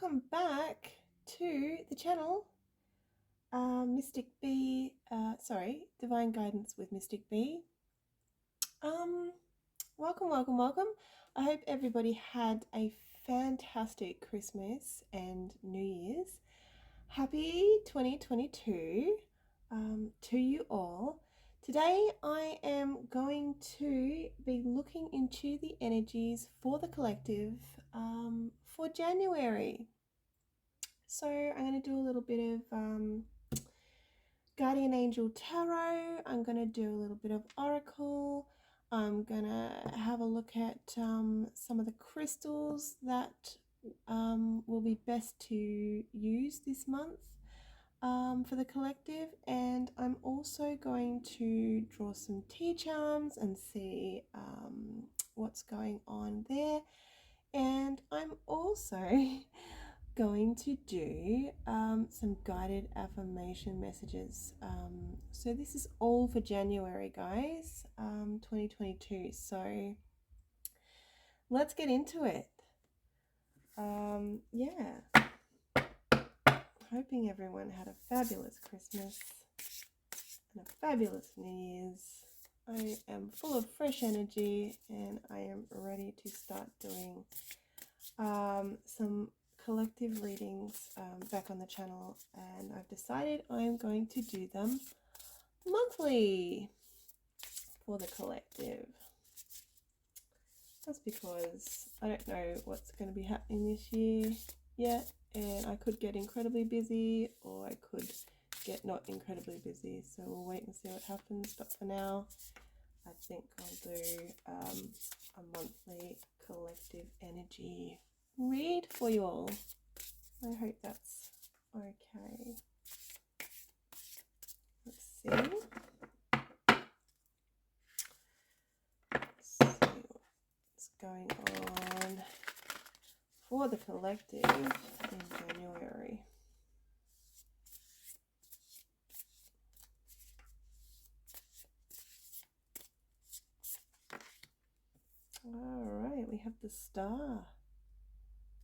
welcome back to the channel, Divine Guidance with Mystic B. Welcome. I hope everybody had a fantastic Christmas and New Year's. Happy 2022 to you all. Today I am going to be looking into the energies for the collective for January. So I'm going to do a little bit of Guardian Angel Tarot. I'm going to do a little bit of Oracle. I'm going to have a look at some of the crystals that will be best to use this month for the collective. And I'm also going to draw some tea charms and see what's going on there. And I'm also going to do some guided affirmation messages. So this is all for January, guys, 2022. So let's get into it. Hoping everyone had a fabulous Christmas and a fabulous New Year's. I am full of fresh energy and I am ready to start doing some collective readings back on the channel, and I've decided I'm going to do them monthly for the collective. That's because I don't know what's going to be happening this year yet, and I could get incredibly busy or I could get not incredibly busy, so we'll wait and see what happens. But for now, I think I'll do a monthly collective energy read for you all. I hope that's okay. Let's see. Let's see what's going on for the collective in January. All right, we have the Star.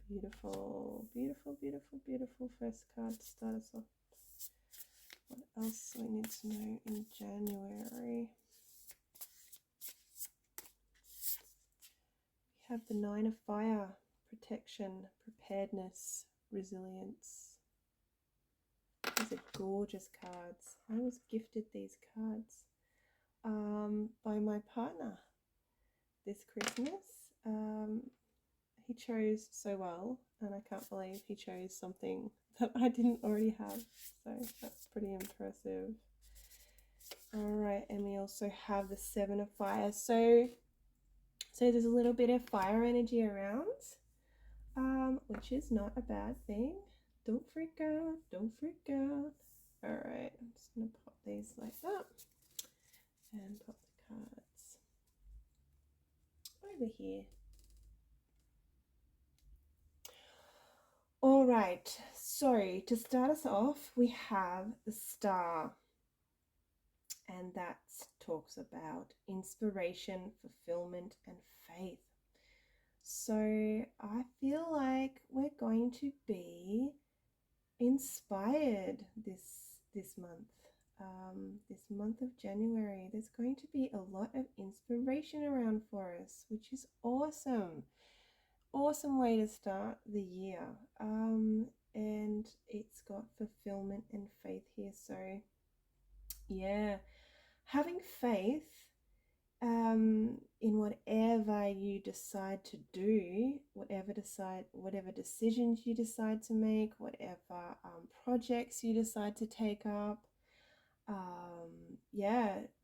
Beautiful first card to start us off. What else do we need to know in January? We have the Nine of Fire, protection, preparedness, resilience. These are gorgeous cards. I was gifted these cards by my partner this Christmas. He chose so well, and I can't believe he chose something that I didn't already have, so that's pretty impressive. Alright, and we also have the Seven of Fire, so there's a little bit of fire energy around, which is not a bad thing. Don't freak out. Alright, I'm just going to pop these like that and pop the cards over here. All right, so to start us off, we have the Star, and that talks about inspiration, fulfillment, and faith. So I feel like we're going to be inspired this month of January. There's going to be a lot of inspiration around for us, which is awesome. Awesome way to start the year, and it's got fulfillment and faith here. So yeah, having faith in whatever you decide to do, whatever decisions you decide to make, whatever projects you decide to take up,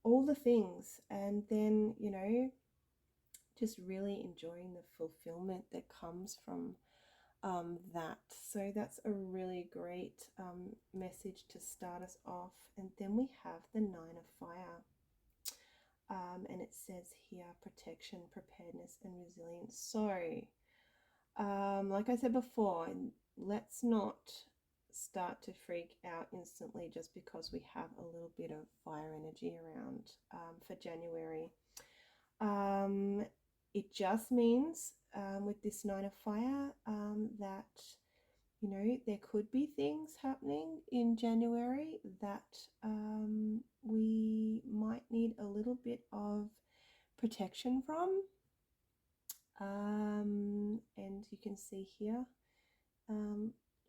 all the things, and then just really enjoying the fulfillment that comes from that. So that's a really great message to start us off. And then we have the Nine of Fire, and it says here protection, preparedness, and resilience. So like I said before, let's not start to freak out instantly just because we have a little bit of fire energy around for January. It just means with this Nine of Fire that you know, there could be things happening in January that we might need a little bit of protection from. And you can see here,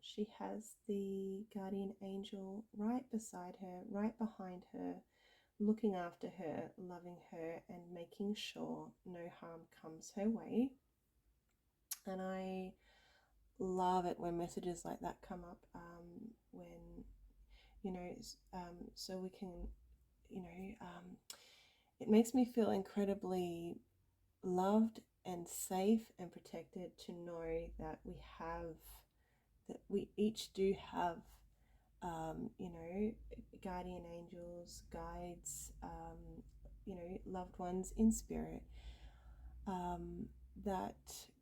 she has the guardian angel right beside her, right behind her, looking after her, loving her, and making sure no harm comes her way. And I love it when messages like that come up, when, you know, so we can, you know, it makes me feel incredibly loved and safe and protected to know that we each do have, you know, guardian angels, guides, you know, loved ones in spirit, that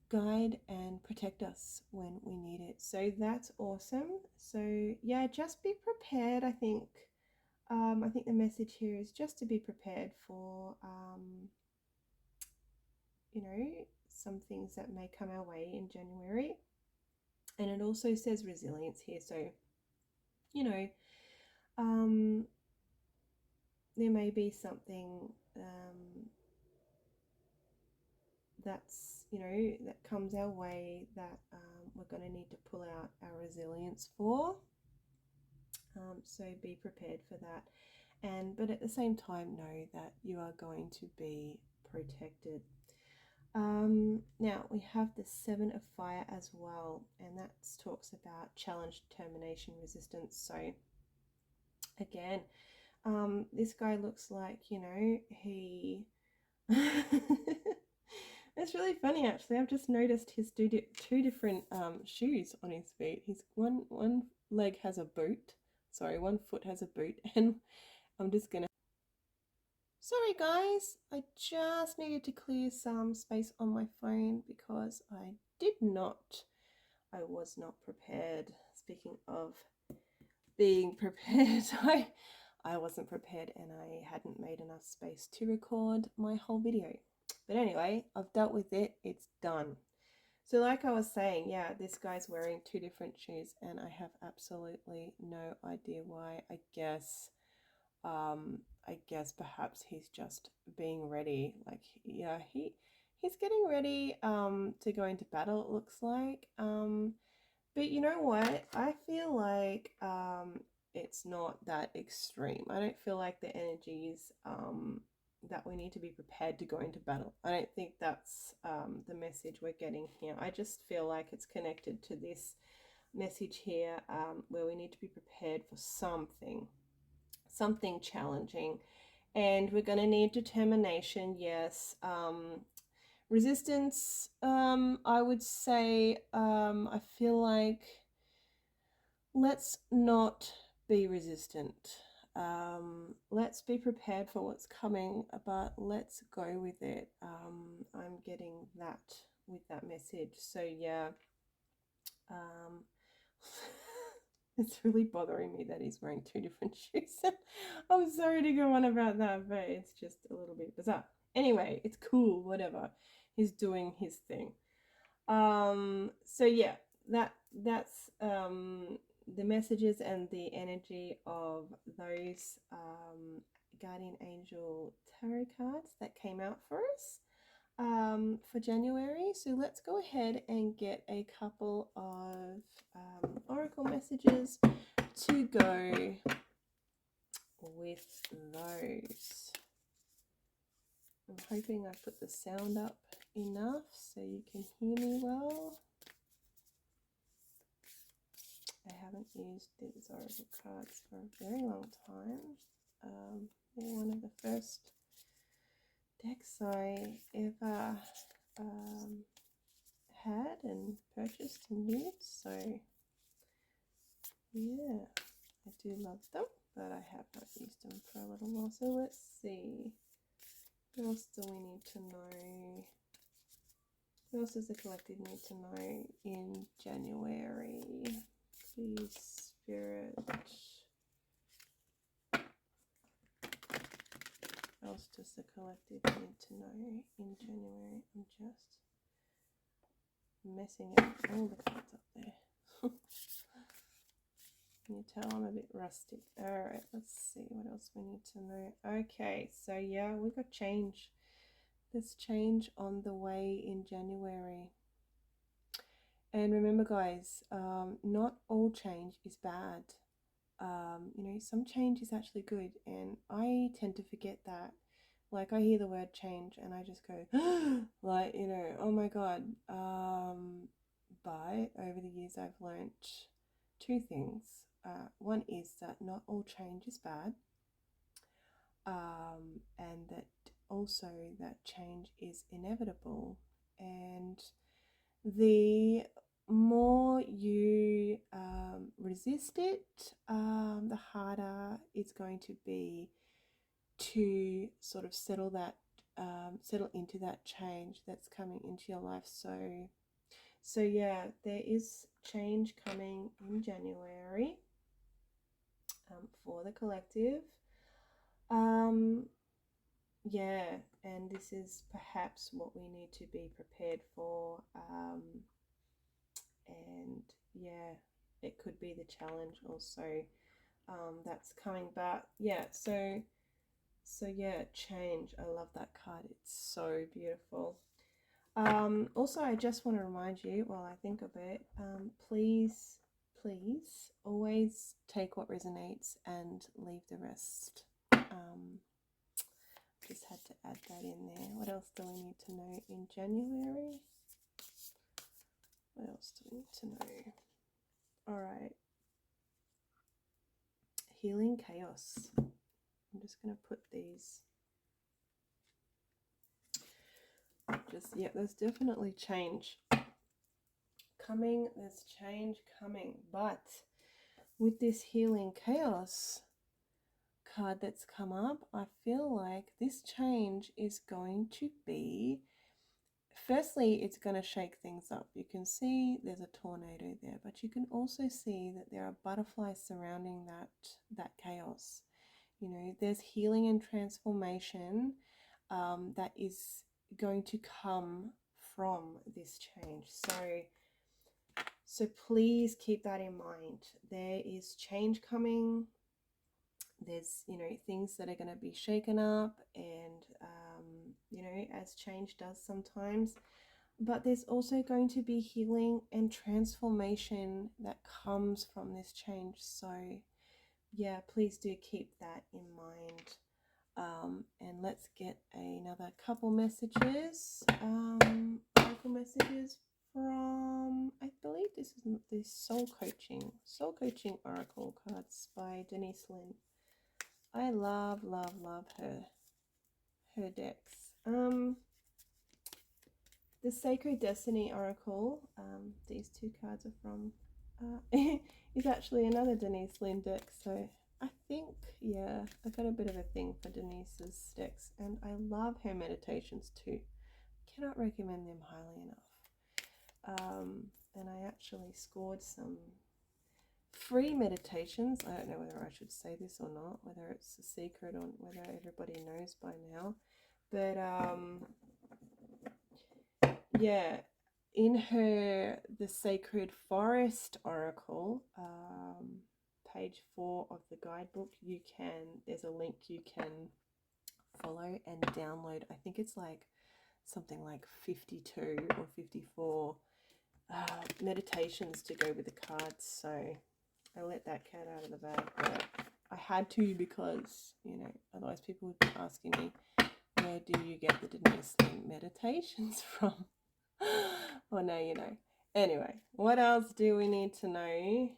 guide and protect us when we need it. So that's awesome. So yeah, just be prepared. I think the message here is just to be prepared for, you know, some things that may come our way in January. And it also says resilience here. So, you know, there may be something that's, you know, that comes our way that we're going to need to pull out our resilience for. So be prepared for that. But at the same time, know that you are going to be protected. Now we have the Seven of Fire as well, and that talks about challenge, determination, resistance. So again, this guy looks like, you know, he it's really funny actually. I've just noticed his two different shoes on his feet. His one leg has a boot. Sorry, one foot has a boot, and I'm just gonna. Sorry guys, I just needed to clear some space on my phone because I was not prepared. Speaking of being prepared, I wasn't prepared and I hadn't made enough space to record my whole video. But anyway, I've dealt with it, it's done. So like I was saying, yeah, this guy's wearing two different shoes and I have absolutely no idea why. I guess perhaps he's just being ready. Like, yeah, he's getting ready to go into battle, it looks like. But you know what? I feel like it's not that extreme. I don't feel like the energies that we need to be prepared to go into battle. I don't think that's the message we're getting here. I just feel like it's connected to this message here, where we need to be prepared for something challenging. And we're going to need determination, yes. Resistance, I would say, I feel like let's not be resistant. Let's be prepared for what's coming, but let's go with it. I'm getting that with that message. So yeah, it's really bothering me that he's wearing two different shoes. I'm sorry to go on about that, but it's just a little bit bizarre. Anyway, it's cool, whatever. He's doing his thing. So yeah, that's the messages and the energy of those guardian angel tarot cards that came out for us for January. So let's go ahead and get a couple of oracle messages to go with those. I'm hoping I put the sound up enough so you can hear me well. I haven't used these oracle cards for a very long time. They're one of the first decks I ever had and purchased and used, so yeah, I do love them, but I have not used them for a little while. So let's see, what else do we need to know? What else does the collective need to know in January? Please, Spirit. What else does the collective need to know in January? I'm just messing up all the cards up there. Can you tell I'm a bit rusty? All right, let's see what else we need to know. Okay, so yeah, we got change. There's change on the way in January. And remember, guys, not all change is bad. Some change is actually good, and I tend to forget that. Like, I hear the word change and I just go, like, oh my God. But over the years, I've learnt two things. One is that not all change is bad, and that also that change is inevitable. And the more you resist it, the harder it's going to be to sort of settle into that change that's coming into your life. So yeah, there is change coming in January for the collective. Yeah, and this is perhaps what we need to be prepared for. And yeah, it could be the challenge also that's coming. But yeah, so yeah, change. I love that card. It's so beautiful. Also, I just want to remind you while I think of it, please always take what resonates and leave the rest. Just had to add that in there. What else do we need to know in January? What else do we need to know? All right. Healing chaos. I'm just going to put these. Yeah, there's definitely change coming. There's change coming. But with this healing chaos card that's come up, I feel like this change is going to be, firstly, it's going to shake things up. You can see there's a tornado there, but you can also see that there are butterflies surrounding that chaos. There's healing and transformation that is going to come from this change. So please keep that in mind. There is change coming. There's things that are going to be shaken up, and as change does sometimes. But there's also going to be healing and transformation that comes from this change. So yeah, please do keep that in mind. And let's get another couple messages. Oracle messages from, I believe this is the Soul Coaching Oracle cards by Denise Lynn. I love her decks. The Sacred Destiny Oracle, these two cards are from, is actually another Denise Lynn deck. So I think, yeah, I've got a bit of a thing for Denise's decks, and I love her meditations too. Cannot recommend them highly enough. And I actually scored some free meditations. I don't know whether I should say this or not, whether it's a secret or whether everybody knows by now. But yeah, in the Sacred Forest Oracle, page 4 of the guidebook, there's a link you can follow and download. I think it's like something like 52 or 54 meditations to go with the cards. So I let that cat out of the bag, but I had to because, otherwise people would be asking me, where do you get the Denise Lynn meditations from? Well, now you know. Anyway, what else do we need to know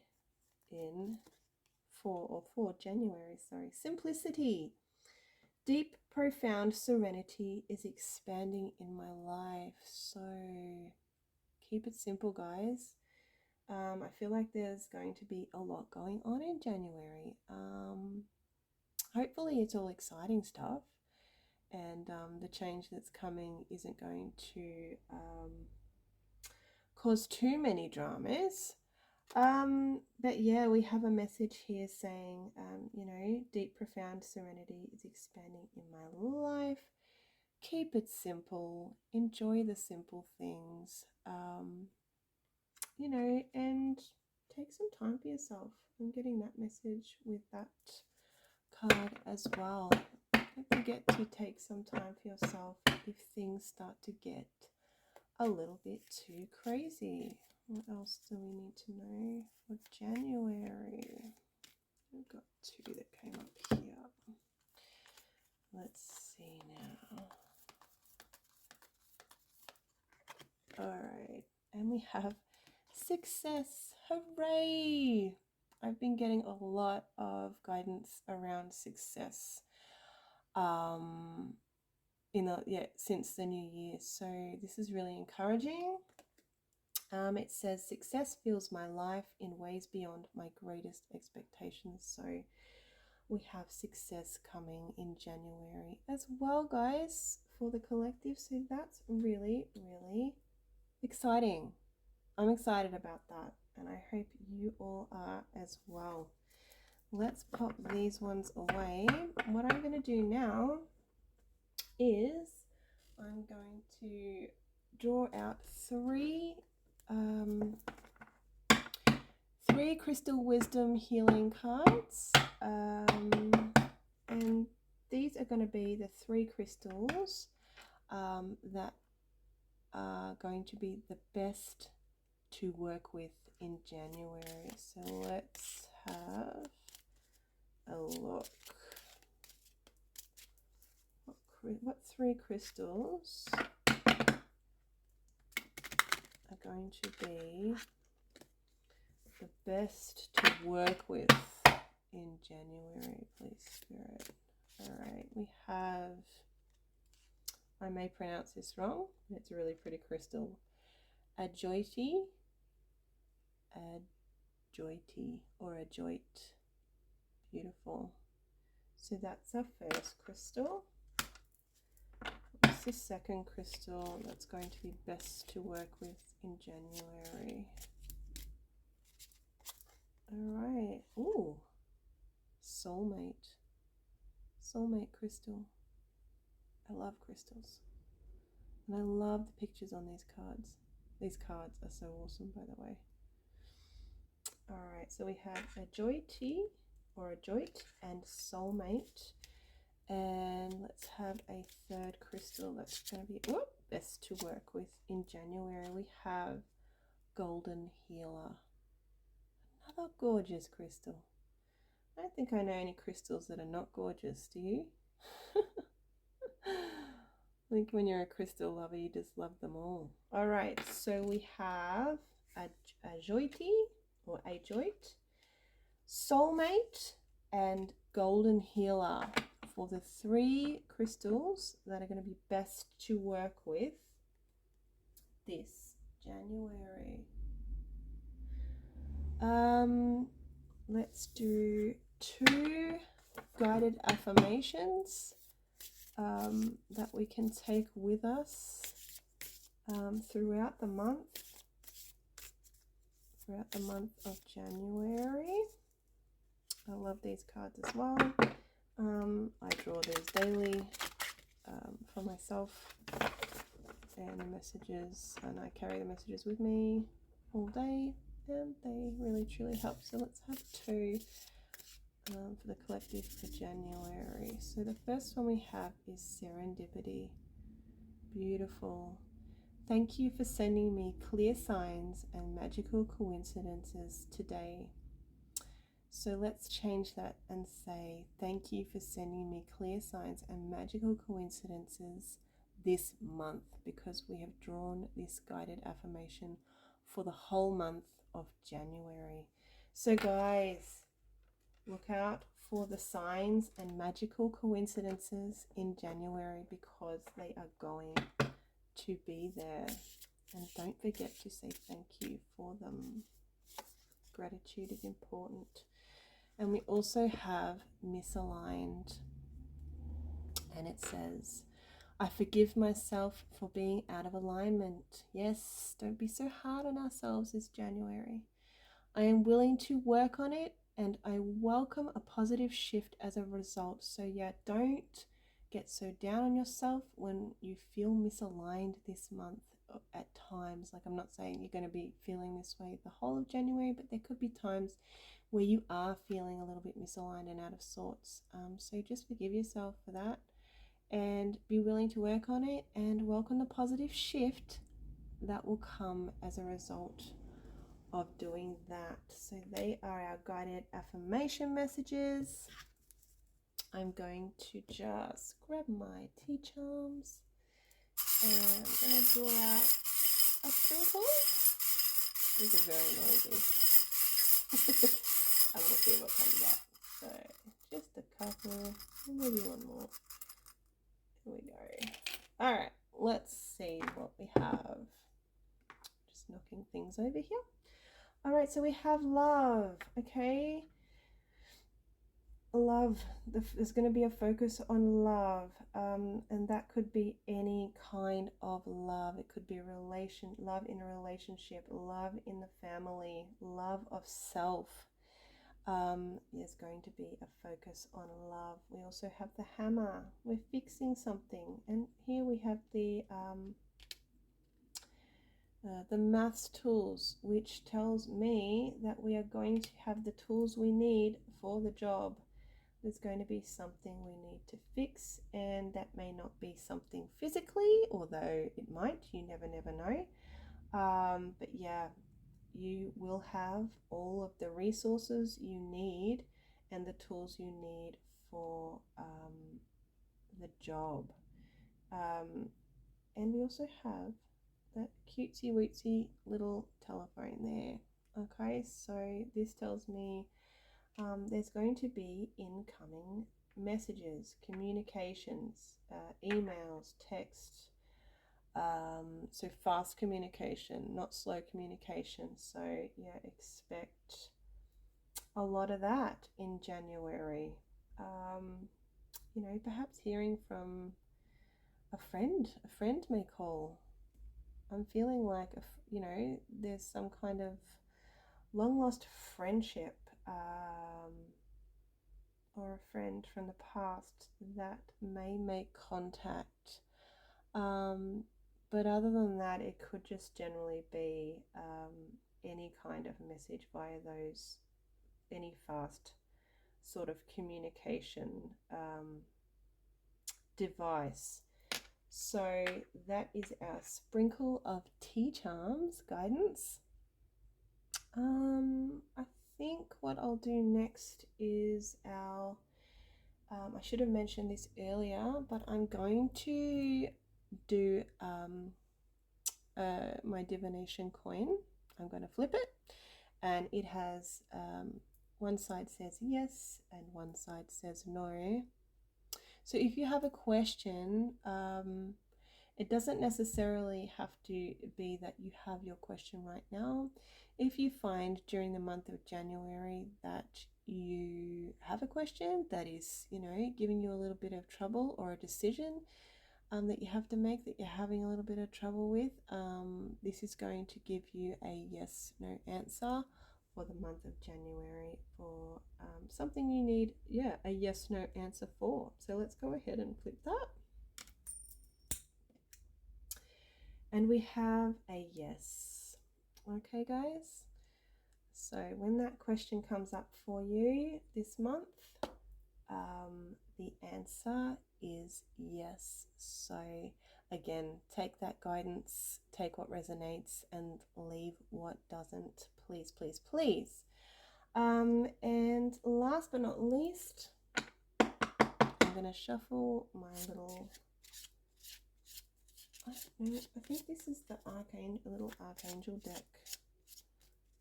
for January? Sorry, simplicity. Deep, profound serenity is expanding in my life. So keep it simple, guys. I feel like there's going to be a lot going on in January. Hopefully it's all exciting stuff, and the change that's coming isn't going to cause too many dramas. But yeah, we have a message here saying, deep, profound serenity is expanding in my life. Keep it simple. Enjoy the simple things. And take some time for yourself. I'm getting that message with that card as well. Don't forget to take some time for yourself if things start to get a little bit too crazy. What else do we need to know for January? We've got two that came up here. Let's see now. All right, and we have success. Hooray! I've been getting a lot of guidance around success since the new year, so this is really encouraging. It says success fills my life in ways beyond my greatest expectations. So we have success coming in January as well, guys, for the collective. So that's really, really exciting. I'm excited about that, and I hope you all are as well. Let's pop these ones away. What I'm going to do now is I'm going to draw out three crystal wisdom healing cards, and these are going to be the three crystals that are going to be the best to work with in January. So let's have a look. What three crystals are going to be the best to work with in January, please, Spirit? All right, we have, I may pronounce this wrong, but it's a really pretty crystal. Ajoiti, or ajoit. Beautiful. So that's our first crystal. What's the second crystal that's going to be best to work with in January? All right. Ooh, soulmate crystal. I love crystals, and I love the pictures on these cards. These cards are so awesome, by the way. All right, so we have ajoiti or ajoit and soulmate. And let's have a third crystal that's going to be best to work with in January. We have golden healer. Another gorgeous crystal. I don't think I know any crystals that are not gorgeous, do you? I think when you're a crystal lover, you just love them all. All right, so we have ajoiti or ajoit, soulmate, and golden healer for the three crystals that are going to be best to work with this January. Let's do two guided affirmations that we can take with us throughout the month of January. I love these cards as well. I draw these daily for myself and the messages, and I carry the messages with me all day, and they really truly help. So let's have two for the collective for January. So the first one we have is serendipity. Beautiful. Thank you for sending me clear signs and magical coincidences today. So let's change that and say, thank you for sending me clear signs and magical coincidences this month, because we have drawn this guided affirmation for the whole month of January. So guys, look out for the signs and magical coincidences in January, because they are going to be there. And don't forget to say thank you for them. Gratitude is important. And we also have misaligned, and it says, I forgive myself for being out of alignment. Yes, don't be so hard on ourselves this January. I am willing to work on it, and I welcome a positive shift as a result. So yeah, don't get so down on yourself when you feel misaligned this month. at times. Like, I'm not saying you're going to be feeling this way the whole of January, but there could be times where you are feeling a little bit misaligned and out of sorts. So just forgive yourself for that and be willing to work on it, and welcome the positive shift that will come as a result of doing that. So they are our guided affirmation messages. I'm going to just grab my tea charms and I'm going to draw out a sprinkle. These are very noisy. And we'll see what comes up. So just a couple, maybe one more. Here we go. All right, let's see what we have. Just knocking things over here. All right, so we have love. Okay, love. There's going to be a focus on love, and that could be any kind of love. It could be love in a relationship, love in the family, love of self. There's going to be a focus on love. We also have the hammer. We're fixing something, and here we have the maths tools, which tells me that we are going to have the tools we need for the job. There's going to be something we need to fix, and that may not be something physically, although it might. You never know. But yeah, you will have all of the resources you need and the tools you need for the job. And we also have that cutesy wootsy little telephone there. Okay, so this tells me there's going to be incoming messages, communications, emails, text. So fast communication, not slow communication. So yeah, expect a lot of that in January. Perhaps hearing from a friend. A friend may call. I'm feeling like, there's some kind of long lost friendship, or a friend from the past that may make contact. But other than that, it could just generally be any kind of message via any fast sort of communication device. So that is our sprinkle of tea charms guidance. I think what I'll do next is I should have mentioned this earlier, but I'm going to do my divination coin. I'm going to flip it, and it has one side says yes and one side says no. So if you have a question, it doesn't necessarily have to be that you have your question right now. If you find during the month of January that you have a question that is, giving you a little bit of trouble, or a decision that you have to make that you're having a little bit of trouble with, this is going to give you a yes/no answer for the month of January for something you need, a yes/no answer for. So let's go ahead and flip that. And we have a yes. Okay, guys. So when that question comes up for you this month, the answer is yes. So again, take that guidance, take what resonates, and leave what doesn't. Please, please, please. And last but not least, I'm going to shuffle my little... I think this is the little Archangel deck.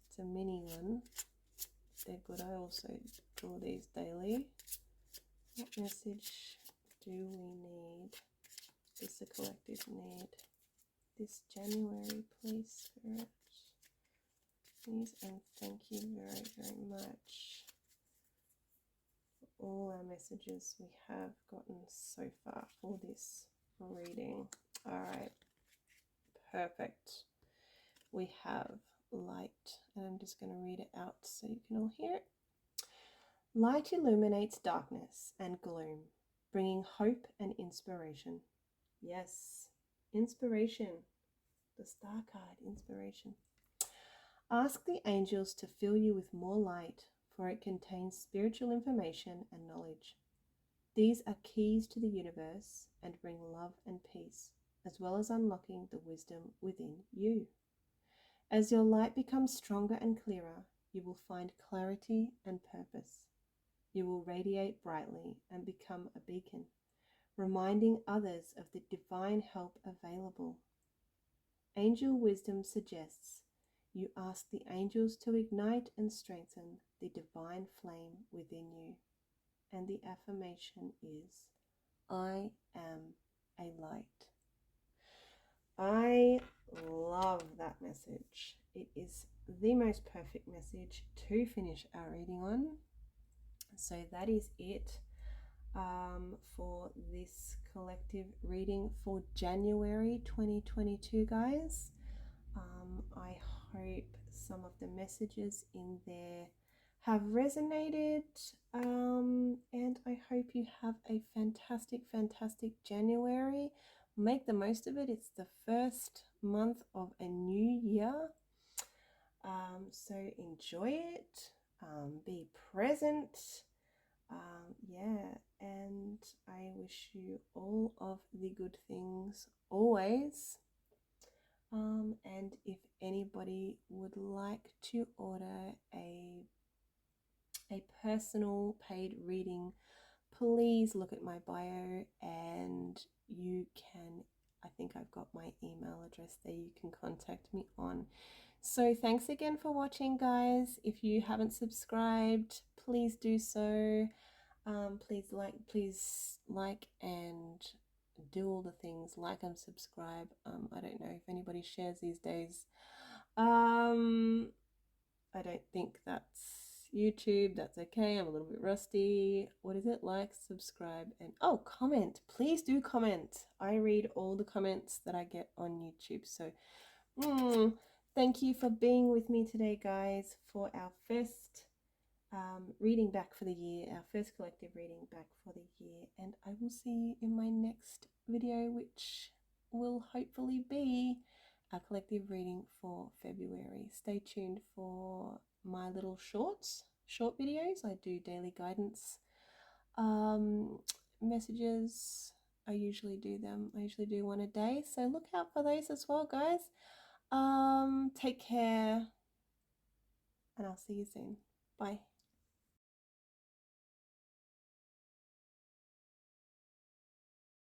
It's a mini one. They're good. I also draw these daily. What message do we need? This a collective need this January, please, Spirit. Please and thank you very, very much for all our messages we have gotten so far for this reading. All right, perfect. We have light, and I'm just going to read it out so you can all hear it. Light illuminates darkness and gloom, bringing hope and inspiration. Yes, inspiration. The star card, inspiration. Ask the angels to fill you with more light, for it contains spiritual information and knowledge. These are keys to the universe and bring love and peace, as well as unlocking the wisdom within you. As your light becomes stronger and clearer, you will find clarity and purpose. You will radiate brightly and become a beacon, reminding others of the divine help available. Angel wisdom suggests you ask the angels to ignite and strengthen the divine flame within you. And the affirmation is, I am a light. I love that message. It is the most perfect message to finish our reading on. So that is it for this collective reading for January 2022, guys. I hope some of the messages in there have resonated, and I hope you have a fantastic January. Make the most of it. It's the first month of a new year, so enjoy it, be present, and I wish you all of the good things always. And if anybody would like to order a personal paid reading, please look at my bio and you can, I think I've got my email address there, you can contact me on. So thanks again for watching, guys. If you haven't subscribed, please do so. Please like and do all the things, like and subscribe. I don't know if anybody shares these days. I don't think that's YouTube. That's okay. I'm a little bit rusty. What is it? Like, subscribe, and comment. Please do comment. I read all the comments that I get on YouTube. So thank you for being with me today, guys, for our first reading back for the year, our first collective reading back for the year, and I will see you in my next video, which will hopefully be our collective reading for February. Stay tuned for my little short videos. I do daily guidance messages. I usually do one a day, so look out for those as well, guys. Take care, and I'll see you soon. Bye.